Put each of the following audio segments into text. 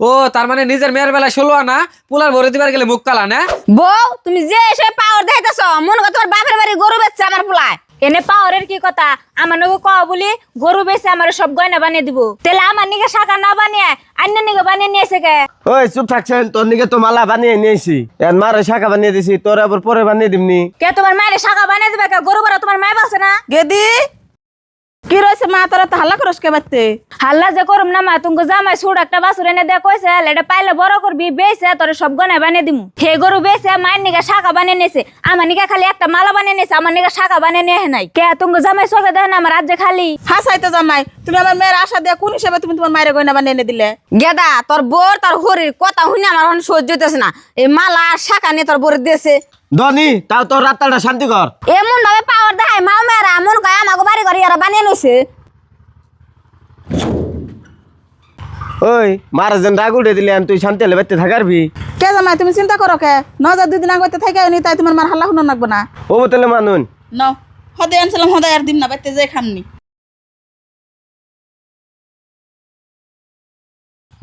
ও তার মানে নিজের মেয়ের বেলায় 16 আনা পোলার ভরে দিবার গেলে মুখ কালা না। বউ তুমি যে এসে পাওয়ার দেখাইতেছ মনে কর তোমার বাপের বাড়ি গরু বেচছে আমার পোলায়। এনে পাওয়ারের কি কথা আমার নগো ক বলি গরু বেচে আমার সব গয়না বানিয়ে দিব তাহলে আমার নিকে শাখা না বানিয়ে অন্য নিকে বানিয়ে নিয়েছে কে? ওই চুপ থাকছেন, তোর নিকে তো মালা বানিয়ে নিয়েছি, এর মারে শাখা বানিয়ে দিছি, তোর আবার পরে বানিয়ে দিমনি। কে তোমার মায়ের শাখা বানিয়ে দিবে কে? গরু বড় তোমার মায় বলছে না? গেদি কি রয়েছে মা, তোরা তো হাল্লা করস কে বাড়তে? হাল্লা যে করুম না মা, তুমি জামাই সুর একটা বাছুর এনে দেয়া কইছে এটা পাইলে বড় করবি বেচে তোর সব গয়না বানিয়ে দিমু। হে গরু বেচে মায়ের নিকে শাখা বানিয়ে নিয়েছে, আমার নিকে খালি একটা মালা বানিয়ে নিয়েছে, আমার নিকে শাখা বানিয়ে নিয়ে নাই। কে তুমি জামাই চোখে দেয় না আমার রাজ্যে খালি? হাসাইতে জামাই, তুমি আমার মেয়ের আশা দিয়ে কোন হিসাবে তুমি তোমার মায়ের গয়না বানিয়ে এনে দিলে? গেদা তোর বোর তোর হরির কথা শুনে আমার এখন সহ্য হইতেছে না। এই মালা আর শাখা নিয়ে তোর বোর দিয়েছে। ধনী তাও তোর রাত্তাটা শান্তি কর। এমন ভাবে পাওয়ার দেখায় মাও মেয়েরা মন কয় আমাকে বাড়ি ঘরে এরা বানিয়ে নিছে। ওই মারা যেন রাগ উঠে দিলে তুই শান্তি হলে বাড়তে থাকারবি। কে জামাই তুমি চিন্তা করো কে? নজর 2 দিন আগে থেকে নি তাই তোমার মার হাল্লা শুনো লাগবো না। ও বোতলে মানুন ন হদে আনছিলাম, হদে আর দিন না বাইতে যে খামনি।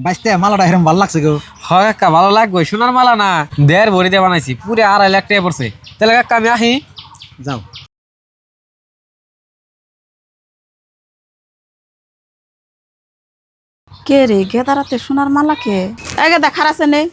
বাইসতে মালাটা এরকম ভালো লাগছে গো। হয় কাকা ভালো লাগবে, সোনার মালা না 1.5 ভরি দিয়ে বানাইছি, পুরে 2.5 লাখ টাকা পড়ছে। তাহলে কাকা আমি আহি। যাও। কে রে গেদারাতে সোনার মালা কে? এই গেদা খারাছে নেই,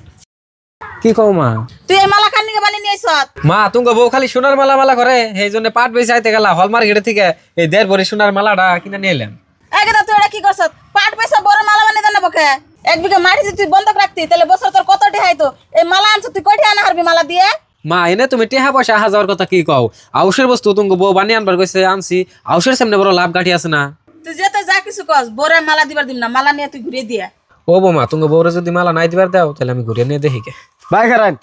কি কও মা? তুই এই মালা কার নিকে বানিয়ে নিয়েছ? মা তুমি বউ খালি সোনার মালা মালা করে, সেই জন্য পাট বেচে আইতে গেলা হল মার্কেট থেকে এই 1.5 ভরি সোনার মালাটা কিনে নিয়ে এলাম। এই গেদা তুই এটা কি করছ? পাট পয়সা বড় মালা বানিয়ে দেন বকে? 1 বিঘা মাটি যদি তুই বন্ধক রাখতি তাহলে বছর তোর কত টাকা হইতো? এই মালা আনছ তুই কয়টা আনা হারবি মালা দিয়ে? মা এনে তুমি টেহা পয়সা আহা যাওয়ার কথা কি কও? আউশের বস্তু তুমি বউ বানিয়ে আনবার কইছে আনছি, আউশের সামনে বড় লাভ গাঠি আছে না। তুই যেতে যা কিছু কস, বড় মালা দিবার দিম না, মালা নিয়ে তুই ঘুরে দিয়া। ও বৌমা তুমি বউরে যদি মালা নাই দিবার দাও তাহলে আমি ঘুরে নিয়ে দেখি কে। ভাই খারান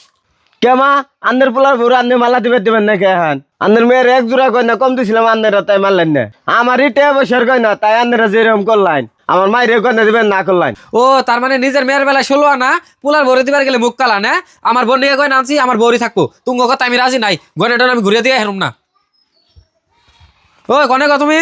কে মা আন্দের পোলার ভরে আন্দের মালা দিবেন না কে হান? আন্দের মেয়ের 1 জোড়া গয়না কম দিছিলাম, আন্দের তাই মারলেন না। আমারই টেয়া বসার গয়না তাই আন্দেরা যেরকম করলাইন, আমার মায়ের গয়না দিবেন না করলাইন। ও তার মানে নিজের মেয়ের বেলায় 16 আনা পোলার ভরে দিবার গেলে মুখ কালা না। আমার বোন নিয়ে গয়না আনছি, আমার বউরই থাকবো, তুমি কথা আমি রাজি নাই, গয়নাটা আমি ঘুরে দিয়ে হেরুম না। ও কনে গো তুমি?